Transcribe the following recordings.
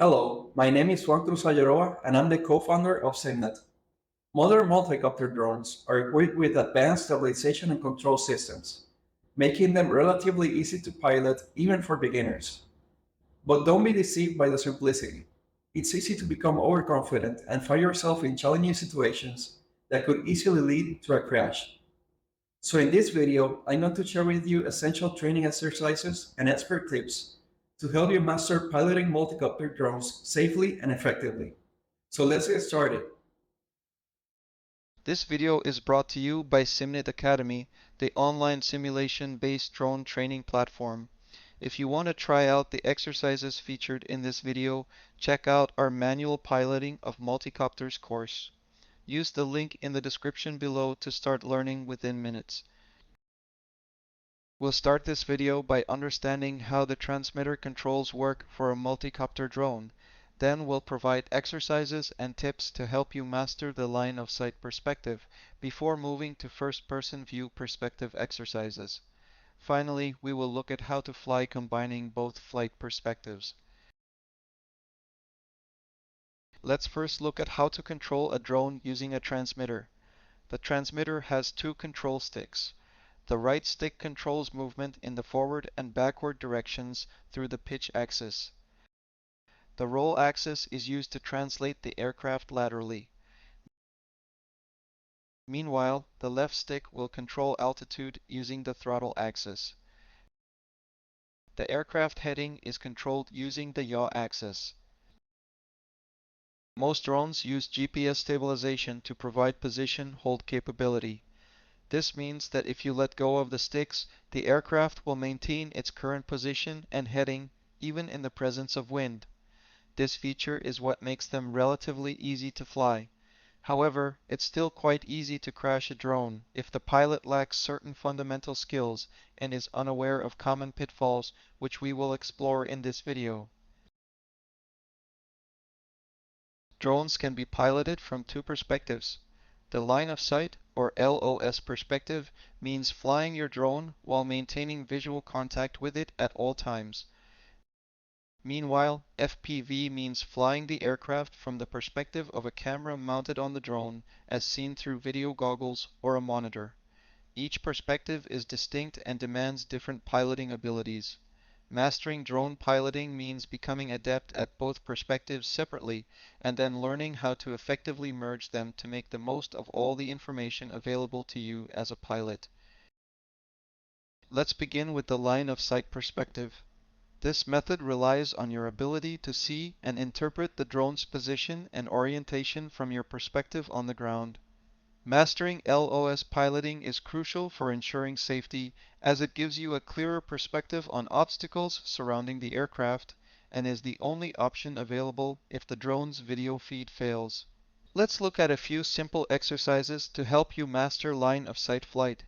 Hello, my name is Juan Cruz Ayaroa, and I'm the co-founder of SIMNET. Modern multicopter drones are equipped with advanced stabilization and control systems, making them relatively easy to pilot even for beginners. But don't be deceived by the simplicity. It's easy to become overconfident and find yourself in challenging situations that could easily lead to a crash. So in this video, I'm going to share with you essential training exercises and expert tips to help you master piloting multicopter drones safely and effectively. So let's get started. This video is brought to you by SIMNET Academy, the online simulation-based drone training platform. If you want to try out the exercises featured in this video, check out our Manual Piloting of Multicopters course. Use the link in the description below to start learning within minutes. We'll start this video by understanding how the transmitter controls work for a multicopter drone. Then we'll provide exercises and tips to help you master the line of sight perspective before moving to first-person view perspective exercises. Finally, we will look at how to fly combining both flight perspectives. Let's first look at how to control a drone using a transmitter. The transmitter has two control sticks. The right stick controls movement in the forward and backward directions through the pitch axis. The roll axis is used to translate the aircraft laterally. Meanwhile, the left stick will control altitude using the throttle axis. The aircraft heading is controlled using the yaw axis. Most drones use GPS stabilization to provide position hold capability. This means that if you let go of the sticks, the aircraft will maintain its current position and heading even in the presence of wind. This feature is what makes them relatively easy to fly. However, it's still quite easy to crash a drone if the pilot lacks certain fundamental skills and is unaware of common pitfalls, which we will explore in this video. Drones can be piloted from two perspectives. The line of sight, or LOS perspective, means flying your drone while maintaining visual contact with it at all times. Meanwhile, FPV means flying the aircraft from the perspective of a camera mounted on the drone, as seen through video goggles or a monitor. Each perspective is distinct and demands different piloting abilities. Mastering drone piloting means becoming adept at both perspectives separately and then learning how to effectively merge them to make the most of all the information available to you as a pilot. Let's begin with the line of sight perspective. This method relies on your ability to see and interpret the drone's position and orientation from your perspective on the ground. Mastering LOS piloting is crucial for ensuring safety, as it gives you a clearer perspective on obstacles surrounding the aircraft and is the only option available if the drone's video feed fails. Let's look at a few simple exercises to help you master line of sight flight.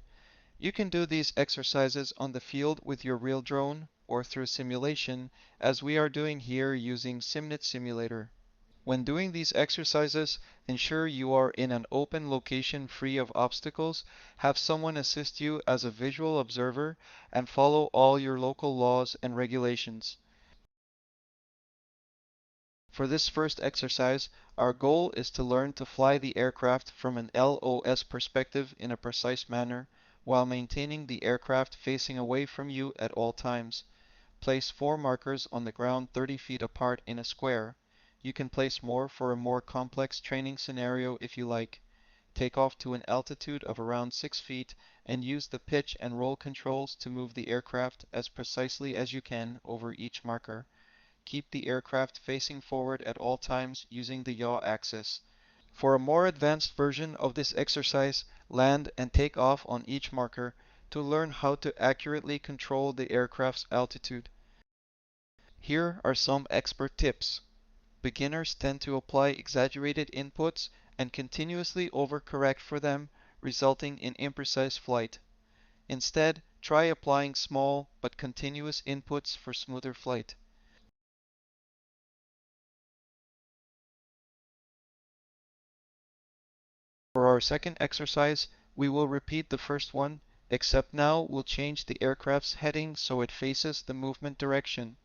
You can do these exercises on the field with your real drone or through simulation, as we are doing here using SIMNET Simulator. When doing these exercises, ensure you are in an open location free of obstacles, have someone assist you as a visual observer, and follow all your local laws and regulations. For this first exercise, our goal is to learn to fly the aircraft from an LOS perspective in a precise manner, while maintaining the aircraft facing away from you at all times. Place 4 markers on the ground 30 feet apart in a square. You can place more for a more complex training scenario if you like. Take off to an altitude of around 6 feet and use the pitch and roll controls to move the aircraft as precisely as you can over each marker. Keep the aircraft facing forward at all times using the yaw axis. For a more advanced version of this exercise, land and take off on each marker to learn how to accurately control the aircraft's altitude. Here are some expert tips. Beginners tend to apply exaggerated inputs and continuously overcorrect for them, resulting in imprecise flight. Instead, try applying small but continuous inputs for smoother flight. For our second exercise, we will repeat the first one, except now we'll change the aircraft's heading so it faces the movement direction.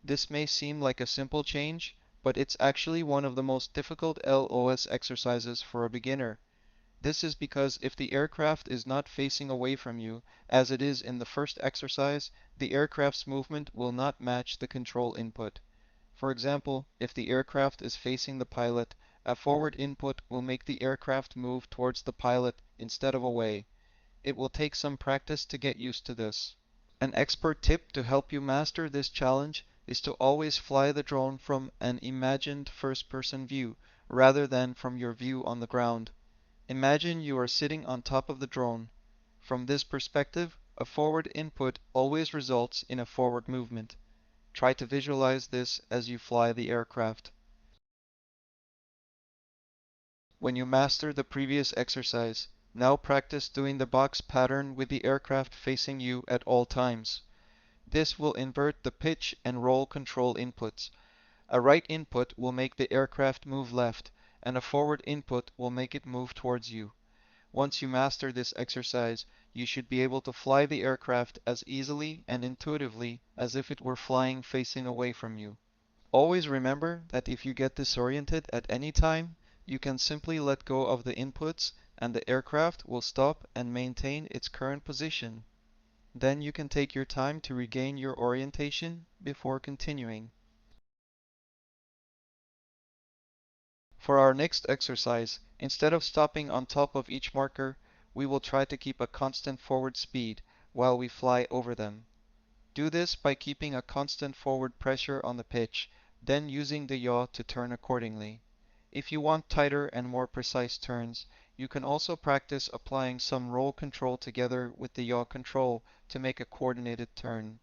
This may seem like a simple change, but it's actually one of the most difficult LOS exercises for a beginner. This is because if the aircraft is not facing away from you, as it is in the first exercise, the aircraft's movement will not match the control input. For example, if the aircraft is facing the pilot, a forward input will make the aircraft move towards the pilot instead of away. It will take some practice to get used to this. An expert tip to help you master this challenge is to always fly the drone from an imagined first-person view rather than from your view on the ground. Imagine you are sitting on top of the drone. From this perspective, a forward input always results in a forward movement. Try to visualize this as you fly the aircraft. When you master the previous exercise, now practice doing the box pattern with the aircraft facing you at all times. This will invert the pitch and roll control inputs. A right input will make the aircraft move left, and a forward input will make it move towards you. Once you master this exercise, you should be able to fly the aircraft as easily and intuitively as if it were flying facing away from you. Always remember that if you get disoriented at any time, you can simply let go of the inputs and the aircraft will stop and maintain its current position. Then you can take your time to regain your orientation before continuing. For our next exercise, instead of stopping on top of each marker, we will try to keep a constant forward speed while we fly over them. Do this by keeping a constant forward pressure on the pitch, then using the yaw to turn accordingly. If you want tighter and more precise turns, you can also practice applying some roll control together with the yaw control to make a coordinated turn.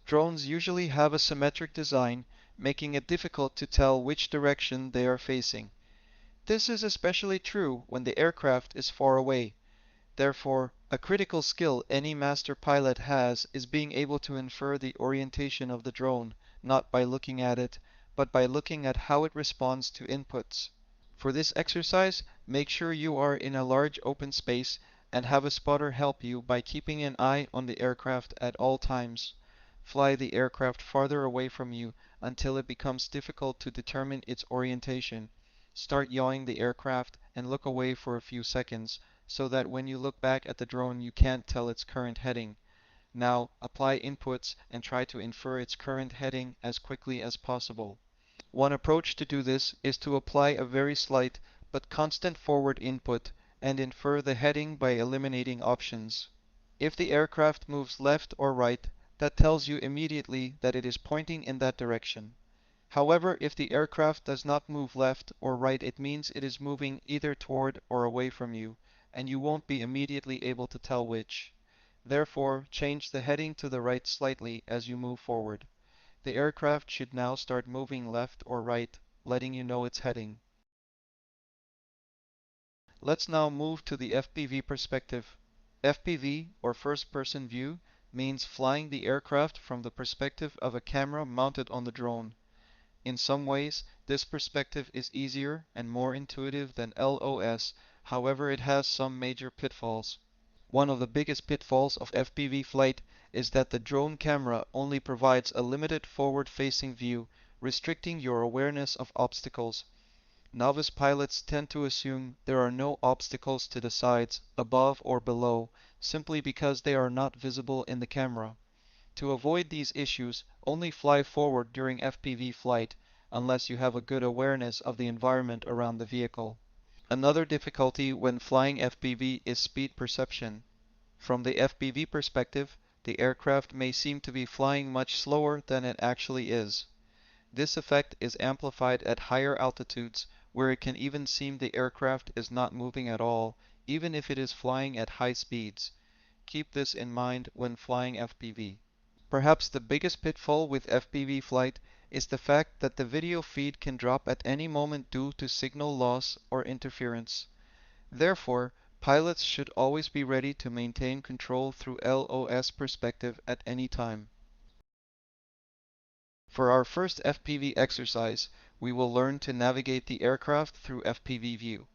Drones usually have a symmetric design, making it difficult to tell which direction they are facing. This is especially true when the aircraft is far away. Therefore, a critical skill any master pilot has is being able to infer the orientation of the drone, not by looking at it, but by looking at how it responds to inputs. For this exercise, make sure you are in a large open space and have a spotter help you by keeping an eye on the aircraft at all times. Fly the aircraft farther away from you until it becomes difficult to determine its orientation. Start yawing the aircraft and look away for a few seconds, so that when you look back at the drone you can't tell its current heading. Now, apply inputs and try to infer its current heading as quickly as possible. One approach to do this is to apply a very slight but constant forward input and infer the heading by eliminating options. If the aircraft moves left or right, that tells you immediately that it is pointing in that direction. However, if the aircraft does not move left or right, it means it is moving either toward or away from you, and you won't be immediately able to tell which. Therefore, change the heading to the right slightly as you move forward. The aircraft should now start moving left or right, letting you know its heading. Let's now move to the FPV perspective. FPV, or first-person view, means flying the aircraft from the perspective of a camera mounted on the drone. In some ways, this perspective is easier and more intuitive than LOS, however it has some major pitfalls. One of the biggest pitfalls of FPV flight is that the drone camera only provides a limited forward-facing view, restricting your awareness of obstacles. Novice pilots tend to assume there are no obstacles to the sides, above or below, simply because they are not visible in the camera. To avoid these issues, only fly forward during FPV flight, unless you have a good awareness of the environment around the vehicle. Another difficulty when flying FPV is speed perception. From the FPV perspective, the aircraft may seem to be flying much slower than it actually is. This effect is amplified at higher altitudes, where it can even seem the aircraft is not moving at all, even if it is flying at high speeds. Keep this in mind when flying FPV. Perhaps the biggest pitfall with FPV flight is the fact that the video feed can drop at any moment due to signal loss or interference. Therefore, pilots should always be ready to maintain control through LOS perspective at any time. For our first FPV exercise, we will learn to navigate the aircraft through FPV view.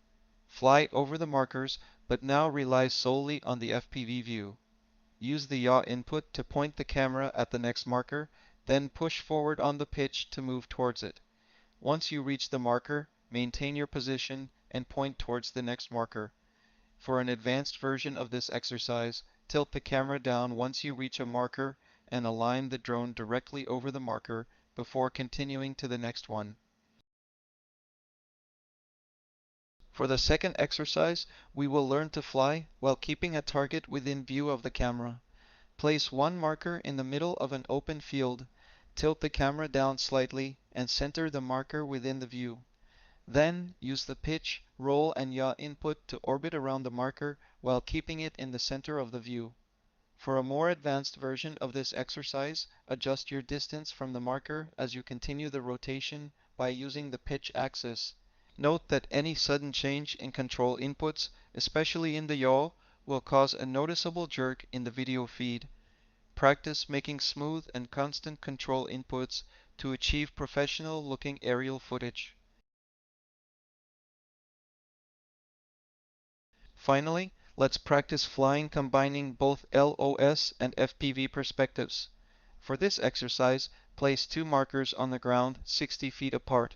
Fly over the markers, but now rely solely on the FPV view. Use the yaw input to point the camera at the next marker, Then push forward on the pitch to move towards it. Once you reach the marker, maintain your position and point towards the next marker. For an advanced version of this exercise, tilt the camera down once you reach a marker and align the drone directly over the marker before continuing to the next one. For the second exercise, we will learn to fly while keeping a target within view of the camera. Place one marker in the middle of an open field, tilt the camera down slightly, and center the marker within the view. Then use the pitch, roll, and yaw input to orbit around the marker while keeping it in the center of the view. For a more advanced version of this exercise, adjust your distance from the marker as you continue the rotation by using the pitch axis. Note that any sudden change in control inputs, especially in the yaw, will cause a noticeable jerk in the video feed. Practice making smooth and constant control inputs to achieve professional-looking aerial footage. Finally, let's practice flying combining both LOS and FPV perspectives. For this exercise, place two markers on the ground 60 feet apart.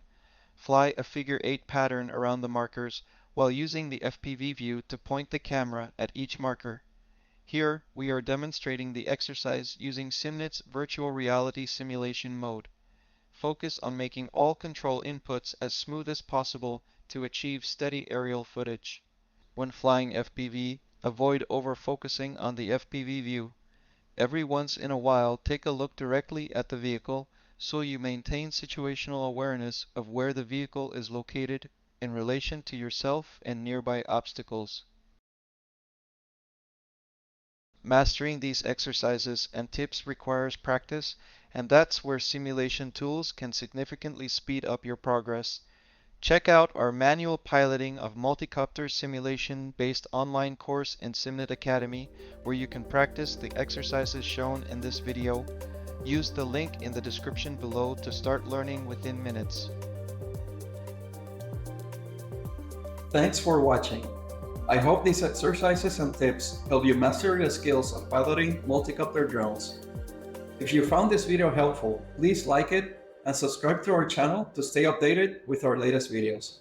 Fly a figure 8 pattern around the markers while using the FPV view to point the camera at each marker. Here, we are demonstrating the exercise using SIMNET's virtual reality simulation mode. Focus on making all control inputs as smooth as possible to achieve steady aerial footage. When flying FPV, avoid over-focusing on the FPV view. Every once in a while, take a look directly at the vehicle so you maintain situational awareness of where the vehicle is located in relation to yourself and nearby obstacles. Mastering these exercises and tips requires practice, and that's where simulation tools can significantly speed up your progress. Check out our manual piloting of multicopter simulation-based online course in SIMNET Academy, where you can practice the exercises shown in this video. Use the link in the description below to start learning within minutes. Thanks for watching. I hope these exercises and tips help you master the skills of piloting multicopter drones. If you found this video helpful, please like it and subscribe to our channel to stay updated with our latest videos.